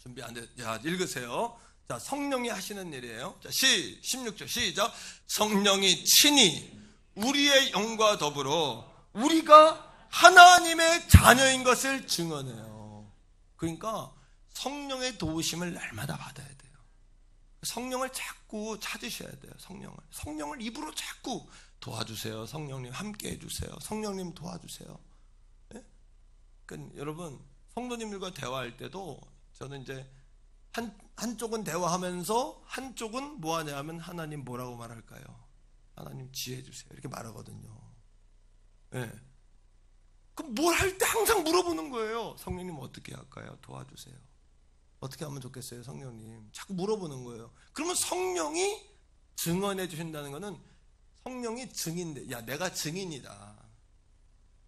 준비 안 돼. 자, 읽으세요. 자, 성령이 하시는 일이에요. 자, 16절 시작. 성령이 친히 우리의 영과 더불어 우리가 하나님의 자녀인 것을 증언해요. 그러니까 성령의 도우심을 날마다 받아야 돼요. 성령을 자꾸 찾으셔야 돼요. 성령을 입으로 자꾸 도와주세요. 성령님 함께 해주세요. 성령님 도와주세요. 네? 그러니까 여러분 성도님들과 대화할 때도 저는 이제 한쪽은 대화하면서 한쪽은 뭐 하냐 하면 하나님 뭐라고 말할까요? 하나님 지혜해 주세요. 이렇게 말하거든요. 네. 그럼 뭘 할 때 항상 물어보는 거예요. 성령님 어떻게 할까요? 도와주세요. 어떻게 하면 좋겠어요, 성령님? 자꾸 물어보는 거예요. 그러면 성령이 증언해 주신다는 거는 성령이 증인돼. 야, 내가 증인이다.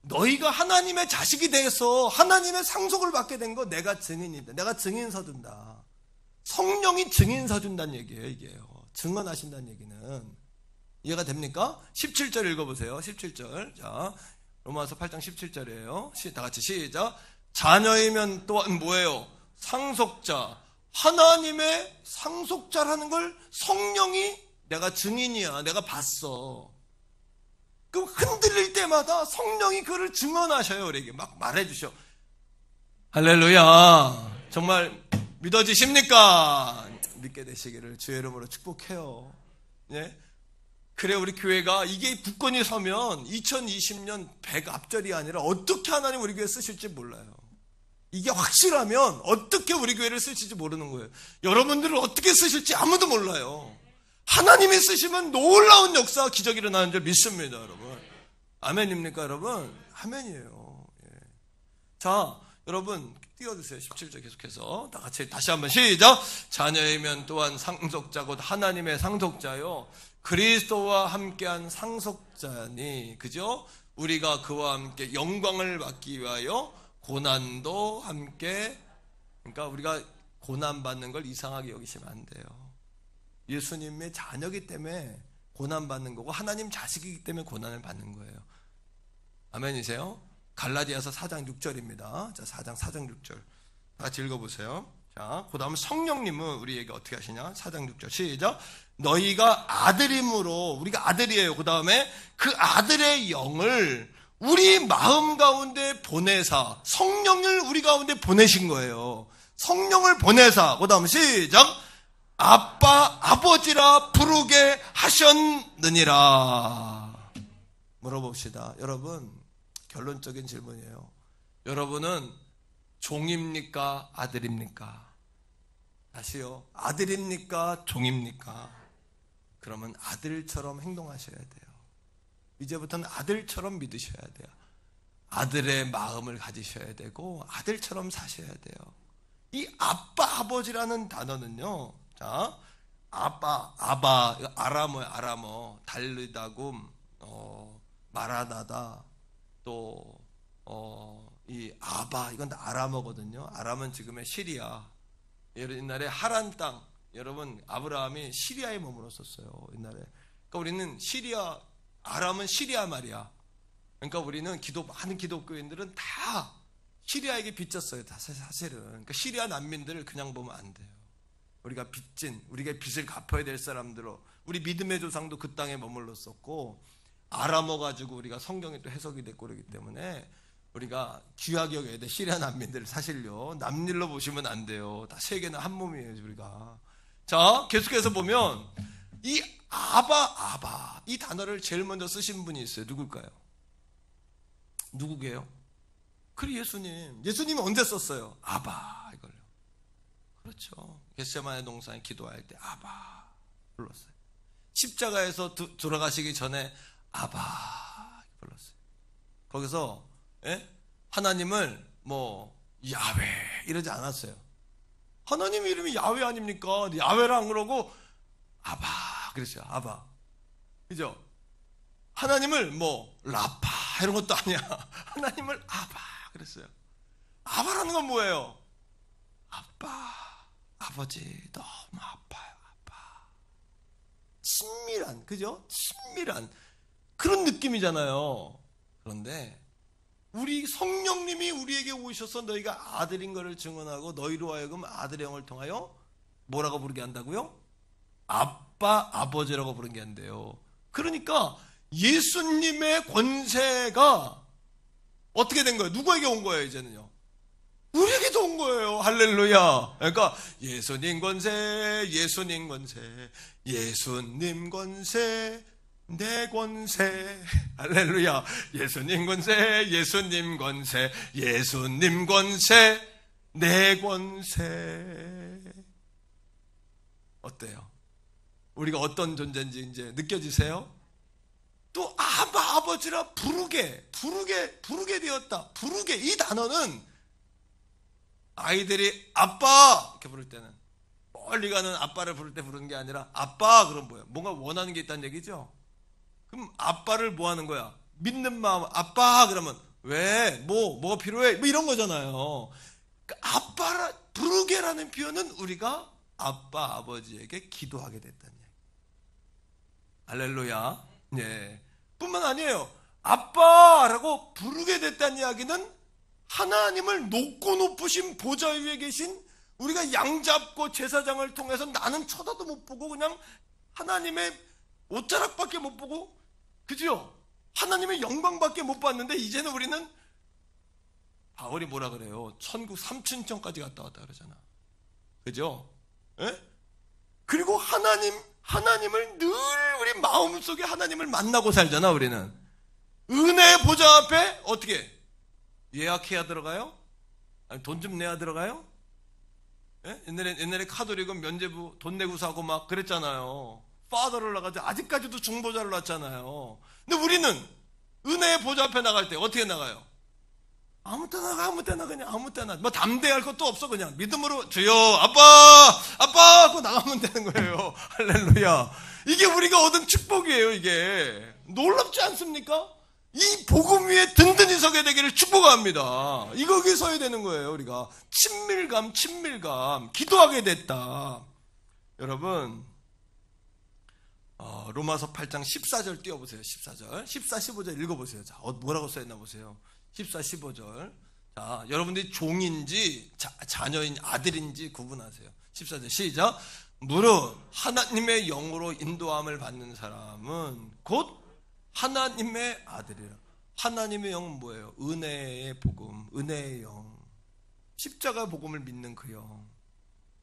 너희가 하나님의 자식이 돼서 하나님의 상속을 받게 된 거 내가 증인이다. 내가 증인서 준다. 성령이 증인서 준다는 얘기예요, 이게요. 증언하신다는 얘기는. 이해가 됩니까? 17절 읽어보세요. 17절. 자, 로마서 8장 17절이에요. 다 같이 시작. 자녀이면 또한 뭐예요? 상속자. 하나님의 상속자라는 걸 성령이 내가 증인이야. 내가 봤어. 그럼 흔들릴 때마다 성령이 그를 증언하셔요. 우리에게 막 말해주셔. 할렐루야. 정말 믿어지십니까? 믿게 되시기를 주의 이름으로 축복해요. 예? 그래 우리 교회가 이게 굳건히 서면 2020년 100 앞절이 아니라 어떻게 하나님 우리 교회 쓰실지 몰라요. 이게 확실하면 어떻게 우리 교회를 쓰실지 모르는 거예요. 여러분들을 어떻게 쓰실지 아무도 몰라요. 하나님이 쓰시면 놀라운 역사와 기적이 일어나는 줄 믿습니다, 여러분. 아멘입니까, 여러분? 아멘이에요. 예. 자, 여러분 띄워주세요. 17절 계속해서 다 같이 다시 한번 시작. 자녀이면 또한 상속자 곧 하나님의 상속자요 그리스도와 함께한 상속자니, 그죠? 우리가 그와 함께 영광을 받기 위하여 고난도 함께, 그러니까 우리가 고난 받는 걸 이상하게 여기시면 안 돼요. 예수님의 자녀이기 때문에 고난 받는 거고 하나님 자식이기 때문에 고난을 받는 거예요. 아멘이세요? 갈라디아서 4장 6절입니다. 자, 4장 6절. 같이 읽어보세요. 자, 그 다음 성령님은 우리에게 어떻게 하시냐? 4장 6절 시작. 너희가 아들임으로, 우리가 아들이에요. 그 다음에 그 아들의 영을 우리 마음 가운데 보내사, 성령을 우리 가운데 보내신 거예요. 성령을 보내사, 그 다음 시작. 아빠, 아버지라 부르게 하셨느니라. 물어봅시다. 여러분, 결론적인 질문이에요. 여러분은 종입니까? 아들입니까? 다시요. 아들입니까? 종입니까? 그러면 아들처럼 행동하셔야 돼요. 이제부터는 아들처럼 믿으셔야 돼요. 아들의 마음을 가지셔야 되고 아들처럼 사셔야 돼요. 이 아빠, 아버지라는 단어는요. 자, 아빠, 아바, 아람어예요. 아람어. 달리다굼, 마라나다, 또 이 아바, 이건 다 아람어거든요. 아람은 지금의 시리아. 옛날에 하란 땅, 여러분 아브라함이 시리아에 머물렀었어요. 옛날에. 그러니까 우리는 시리아, 아람은 시리아 말이야. 그러니까 우리는 많은 기독교인들은 다 시리아에게 빚졌어요. 다 사실은. 그러니까 시리아 난민들을 그냥 보면 안 돼요. 우리가 우리가 빚을 갚아야 될 사람들로, 우리 믿음의 조상도 그 땅에 머물렀었고, 아람어 가지고 우리가 성경이 또 해석이 됐고 그러기 때문에 우리가 귀하게 여겨야 돼. 시리아 난민들 사실요. 남일로 보시면 안 돼요. 다 세계는 한 몸이에요, 우리가. 자, 계속해서 보면 이 아바, 이 단어를 제일 먼저 쓰신 분이 있어요. 누굴까요? 누구게요? 그리 예수님이 언제 썼어요? 아바, 이걸요. 그렇죠. 겟세마네 동산에 기도할 때 아바 불렀어요. 십자가에서 돌아가시기 전에 아바 불렀어요. 거기서 하나님을 야훼 이러지 않았어요. 하나님 이름이 야훼 아닙니까? 야훼라 안 그러고 아바 그랬어요. 아바. 그죠? 하나님을 라파 이런 것도 아니야. 하나님을 아바 그랬어요. 아바라는 건 뭐예요? 아빠, 아버지 너무 아파요. 아빠. 친밀한, 그죠? 친밀한 그런 느낌이잖아요. 그런데 우리 성령님이 우리에게 오셔서 너희가 아들인 것을 증언하고 너희로 하여금 아들의 영을 통하여 뭐라고 부르게 한다고요? 아빠, 아버지라고 부르게 한대요. 그러니까 예수님의 권세가 어떻게 된 거예요? 누구에게 온 거예요, 이제는요? 우리에게도 온 거예요. 할렐루야. 그러니까 예수님 권세, 예수님 권세, 예수님 권세, 내 권세. 할렐루야. 예수님 권세, 예수님 권세, 예수님 권세, 내 권세. 어때요? 우리가 어떤 존재인지 이제 느껴지세요? 또 아바, 아버지라 부르게 되었다. 부르게, 이 단어는 아이들이 아빠 이렇게 부를 때는 멀리 가는 아빠를 부를 때 부르는 게 아니라 아빠 그럼 뭐예요? 뭔가 원하는 게 있다는 얘기죠. 그럼 아빠를 뭐 하는 거야? 믿는 마음. 아빠 그러면 왜? 뭐가 필요해? 이런 거잖아요. 그러니까 아빠라 부르게라는 표현은 우리가 아빠 아버지에게 기도하게 됐다는 얘기. 할렐루야. 네. 뿐만 아니에요. 아빠라고 부르게 됐다는 이야기는 하나님을 높고 높으신 보좌 위에 계신 우리가 양잡고 제사장을 통해서 나는 쳐다도 못 보고 그냥 하나님의 옷자락밖에 못 보고, 그죠? 하나님의 영광밖에 못 봤는데 이제는 우리는 바울이 뭐라 그래요? 천국 삼층천까지 갔다 왔다 그러잖아. 그죠? 예? 그리고 하나님을 늘 우리 마음속에 하나님을 만나고 살잖아. 우리는 은혜 보좌 앞에 어떻게 예약해야 들어가요? 아니, 돈 좀 내야 들어가요? 예? 옛날에 카톨릭은 면죄부 돈 내고 사고 막 그랬잖아요. 파더를 나가지고 아직까지도 중보자를 놨잖아요. 근데 은혜의 보좌 앞에 나갈 때 어떻게 나가요? 아무 때나 나가, 아무 때나 그냥 아무 때나. 뭐 담대할 것도 없어. 그냥 믿음으로 주여 아빠 하고 나가면 되는 거예요. 할렐루야. 이게 우리가 얻은 축복이에요. 이게 놀랍지 않습니까? 이 복음 위에 든든히 서게 되기를 축복합니다. 이거 위에 서야 되는 거예요. 우리가 친밀감 기도하게 됐다. 여러분 로마서 8장 14절 띄워보세요. 14절 14, 15절 읽어보세요. 자, 뭐라고 써있나 보세요. 14, 15절. 자, 여러분들이 종인지 자녀인 아들인지 구분하세요. 14절 시작. 무릇 하나님의 영으로 인도함을 받는 사람은 곧 하나님의 아들이라. 하나님의 영은 뭐예요? 은혜의 복음, 은혜의 영, 십자가 복음을 믿는 그 영.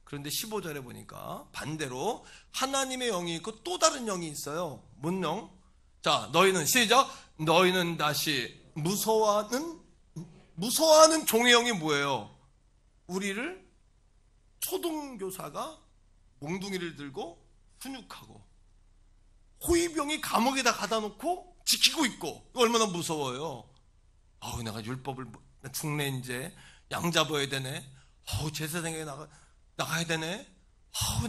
그런데 15절에 보니까 반대로 하나님의 영이 있고 또 다른 영이 있어요. 뭔 영? 자, 너희는 시작. 너희는 다시 무서워하는 종의 영이 뭐예요? 우리를 초등교사가 몽둥이를 들고 훈육하고 호위병이 감옥에다 가다 놓고 지키고 있고, 얼마나 무서워요. 내가 율법을 죽네, 이제 양 잡아야 되네. 제사장에 나가야 되네.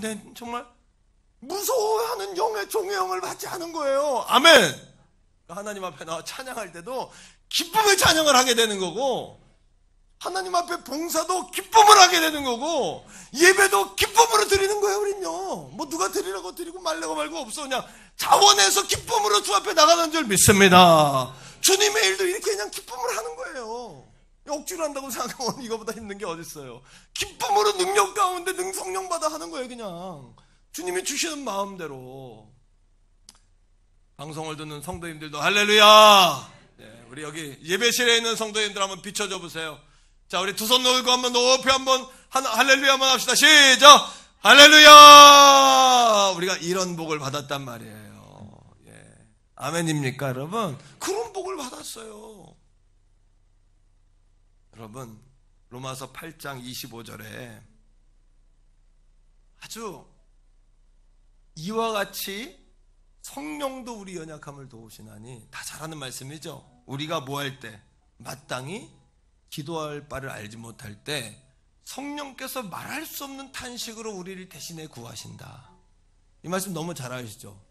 내 정말 무서워하는 영의 종의 영을 받지 않은 거예요. 아멘. 하나님 앞에 나와 찬양할 때도 기쁨의 찬양을 하게 되는 거고, 하나님 앞에 봉사도 기쁨을 하게 되는 거고, 예배도 기쁨으로 드리는 거예요. 우린요 뭐 누가 드리라고 드리고 말라고 말고 없어. 그냥 자원해서 기쁨으로 주 앞에 나가는 줄 믿습니다. 주님의 일도 이렇게 그냥 기쁨을 하는 거예요. 억지로 한다고 생각하면 이거보다 힘든 게 어딨어요. 기쁨으로 능력 가운데 성령 받아 하는 거예요. 그냥 주님이 주시는 마음대로. 방송을 듣는 성도님들도 할렐루야. 네, 우리 여기 예배실에 있는 성도님들 한번 비춰줘 보세요. 자, 우리 두 손 놓고 한번 높이 한번 할렐루야 한번 합시다. 시작. 할렐루야. 우리가 이런 복을 받았단 말이에요. 예. 아멘입니까, 여러분? 그런 복을 받았어요. 여러분, 로마서 8장 25절에 아주 이와 같이 성령도 우리 연약함을 도우시나니, 다 잘하는 말씀이죠. 우리가 뭐 할 때? 마땅히 기도할 바를 알지 못할 때 성령께서 말할 수 없는 탄식으로 우리를 대신에 구하신다. 이 말씀 너무 잘 아시죠?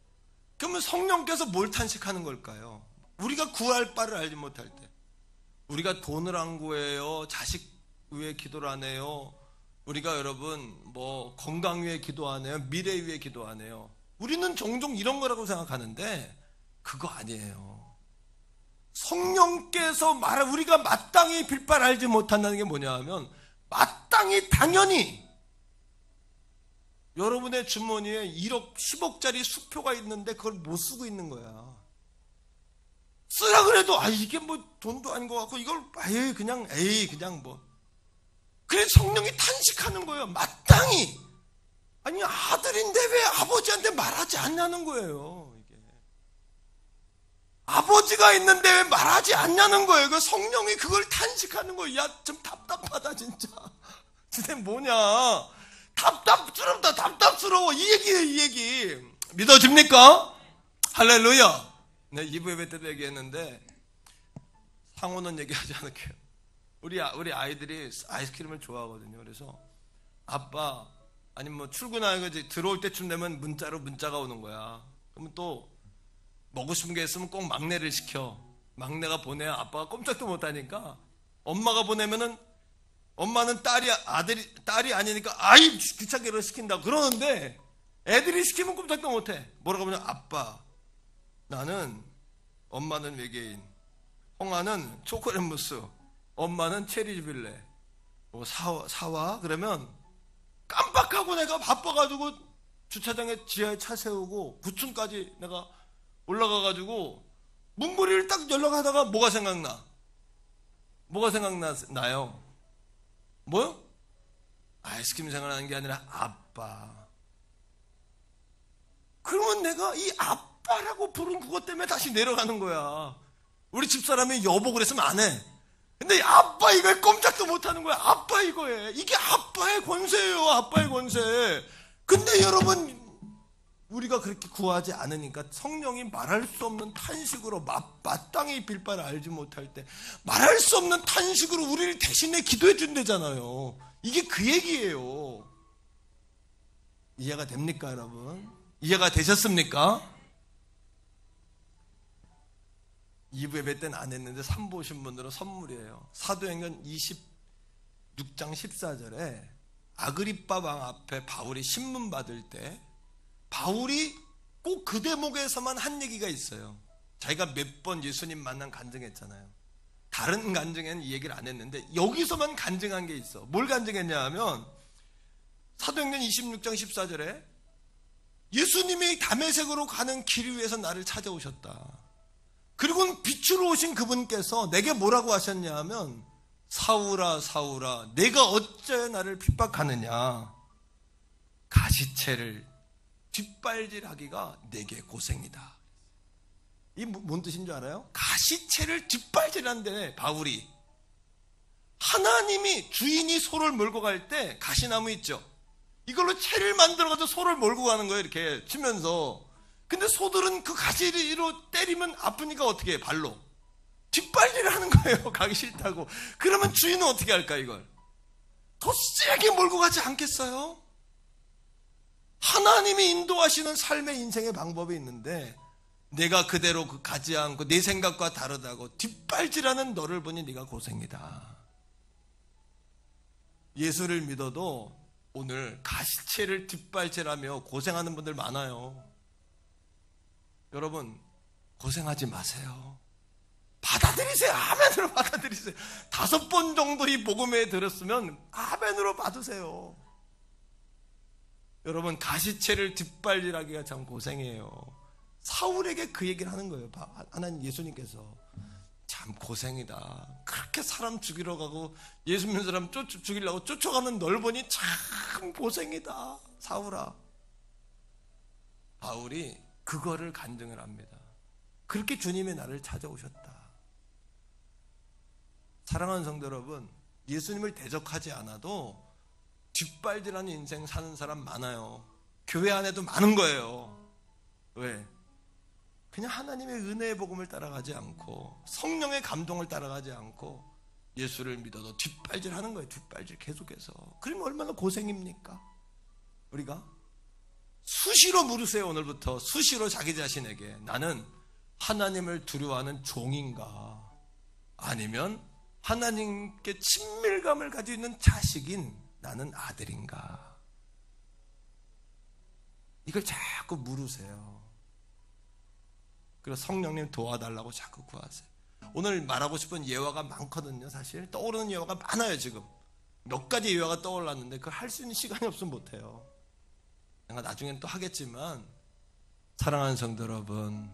그러면 성령께서 뭘 탄식하는 걸까요? 우리가 구할 바를 알지 못할 때. 우리가 돈을 안 구해요. 자식 위해 기도를 안 해요. 우리가 여러분 뭐 건강 위해 기도 안 해요. 미래 위해 기도 안 해요. 우리는 종종 이런 거라고 생각하는데 그거 아니에요. 성령께서 우리가 마땅히 빌 바를 알지 못한다는 게 뭐냐 하면, 마땅히 당연히 여러분의 주머니에 1억 10억짜리 수표가 있는데 그걸 못 쓰고 있는 거야. 쓰라 그래도 이게 뭐 돈도 아닌 것 같고 이걸 그냥 뭐. 그래서 성령이 탄식하는 거예요. 마땅히. 아니 아들인데 왜 아버지한테 말하지 않냐는 거예요. 이게 아버지가 있는데 왜 말하지 않냐는 거예요. 그 성령이 그걸 탄식하는 거예요. 야, 좀 답답하다 진짜. 선생님 뭐냐, 답답스러워. 이 얘기예요. 이 얘기 믿어집니까? 할렐루야. 네, 2부 예배 때도 얘기했는데 상호는 얘기하지 않을게요. 우리 아이들이 아이스크림을 좋아하거든요. 그래서 아빠, 아니면 뭐 출근하고 들어올 때쯤 되면 문자가 오는 거야. 그러면 또 먹고 싶은 게 있으면 꼭 막내를 시켜. 막내가 보내야 아빠가 꼼짝도 못하니까, 엄마가 보내면은 엄마는 딸이 아니니까 귀찮게 시킨다고 그러는데, 애들이 시키면 꼼짝도 못해. 뭐라고 하면, 아빠, 나는 엄마는 외계인, 홍아는 초콜릿 무스, 엄마는 체리 주빌레, 뭐 사와 그러면 깜빡하고 내가 바빠가지고 주차장에 지하에 차 세우고 9층까지 내가 올라가가지고 문고리를 딱 연락하다가 뭐가 생각나요? 뭐요? 아이스크림 생각나는 게 아니라 아빠. 그러면 내가 이 아빠라고 부른 그것 때문에 다시 내려가는 거야. 우리 집사람이 여보 그랬으면 안 해. 근데 아빠 이거에 꼼짝도 못하는 거야. 아빠 이거에. 이게 아빠의 권세예요. 아빠의 권세. 근데 여러분 우리가 그렇게 구하지 않으니까 성령이 말할 수 없는 탄식으로 마땅히 빌 바를 알지 못할 때 말할 수 없는 탄식으로 우리를 대신에 기도해 준다잖아요. 이게 그 얘기예요. 이해가 됩니까, 여러분? 이해가 되셨습니까? 2부 예배 때는 안 했는데 3부 오신 분들은 선물이에요. 사도행전 26장 14절에 아그리빠 왕 앞에 바울이 신문 받을 때 바울이 꼭 그 대목에서만 한 얘기가 있어요. 자기가 몇 번 예수님 만난 간증했잖아요. 다른 간증에는 이 얘기를 안 했는데 여기서만 간증한 게 있어. 뭘 간증했냐 하면 사도행전 26장 14절에 예수님이 다메섹으로 가는 길 위에서 나를 찾아오셨다. 그리고 빛으로 오신 그분께서 내게 뭐라고 하셨냐 하면 사울아 사울아 내가 어찌하여 나를 핍박하느냐. 가시채를 뒷발질하기가 내게 고생이다. 이 뭔 뜻인 줄 알아요? 가시채를 뒷발질한데 바울이 하나님이 주인이 소를 몰고 갈 때 가시나무 있죠? 이걸로 채를 만들어가지고 소를 몰고 가는 거예요. 이렇게 치면서. 근데 소들은 그 가시로 때리면 아프니까 어떻게 해? 발로 뒷발질을 하는 거예요. 가기 싫다고. 그러면 주인은 어떻게 할까 이걸? 더 세게 몰고 가지 않겠어요? 하나님이 인도하시는 삶의 인생의 방법이 있는데 내가 그대로 가지 않고 내 생각과 다르다고 뒷발질하는 너를 보니 네가 고생이다. 예수를 믿어도 오늘 가시채를 뒷발질하며 고생하는 분들 많아요. 여러분 고생하지 마세요. 받아들이세요. 아멘으로 받아들이세요. 5번 정도 이 복음에 들었으면 아멘으로 받으세요. 여러분 가시채를 뒷발질하기가 참 고생이에요. 사울에게 그 얘기를 하는 거예요. 하나님 예수님께서 참 고생이다. 그렇게 사람 죽이러 가고 예수 믿는 사람 죽이려고 쫓아가는 널 보니 참 고생이다. 사울아. 바울이 그거를 간증을 합니다. 그렇게 주님이 나를 찾아오셨다. 사랑하는 성도 여러분, 예수님을 대적하지 않아도 뒷발질하는 인생 사는 사람 많아요. 교회 안에도 많은 거예요. 왜? 그냥 하나님의 은혜의 복음을 따라가지 않고 성령의 감동을 따라가지 않고 예수를 믿어도 뒷발질하는 거예요. 뒷발질 계속해서. 그러면 얼마나 고생입니까? 우리가 수시로 물으세요. 오늘부터 수시로 자기 자신에게 나는 하나님을 두려워하는 종인가 아니면 하나님께 친밀감을 가지고 있는 자식인 나는 아들인가? 이걸 자꾸 물으세요. 그래서 성령님 도와달라고 자꾸 구하세요. 오늘 말하고 싶은 예화가 많거든요. 사실 떠오르는 예화가 많아요. 지금 몇 가지 예화가 떠올랐는데 그걸 할 수 있는 시간이 없으면 못해요. 내가 나중엔 또 하겠지만 사랑하는 성도 여러분,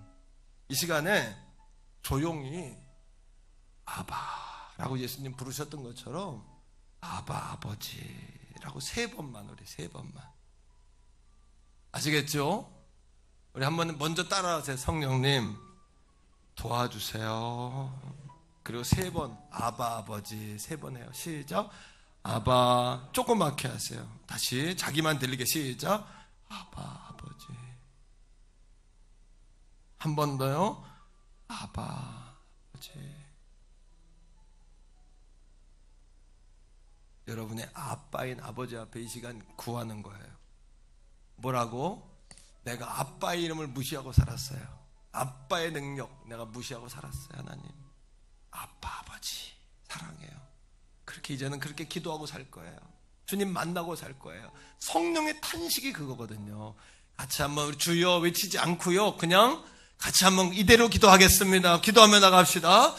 이 시간에 조용히 아바라고 예수님 부르셨던 것처럼 아바 아버지라고 3번만 우리 3번만 아시겠죠? 우리 한번 먼저 따라하세요. 성령님 도와주세요. 그리고 3번 아바 아버지 3번 해요. 시작. 아바 조그맣게 하세요. 다시 자기만 들리게 시작. 아바 아버지. 한 번 더요. 아바 아버지. 여러분의 아빠인 아버지 앞에 이 시간 구하는 거예요. 뭐라고? 내가 아빠의 이름을 무시하고 살았어요. 아빠의 능력 내가 무시하고 살았어요. 하나님 아빠 아버지 사랑해요. 그렇게 이제는 그렇게 기도하고 살 거예요. 주님 만나고 살 거예요. 성령의 탄식이 그거거든요. 같이 한번 우리 주여 외치지 않고요. 그냥 같이 한번 이대로 기도하겠습니다. 기도하며 나갑시다.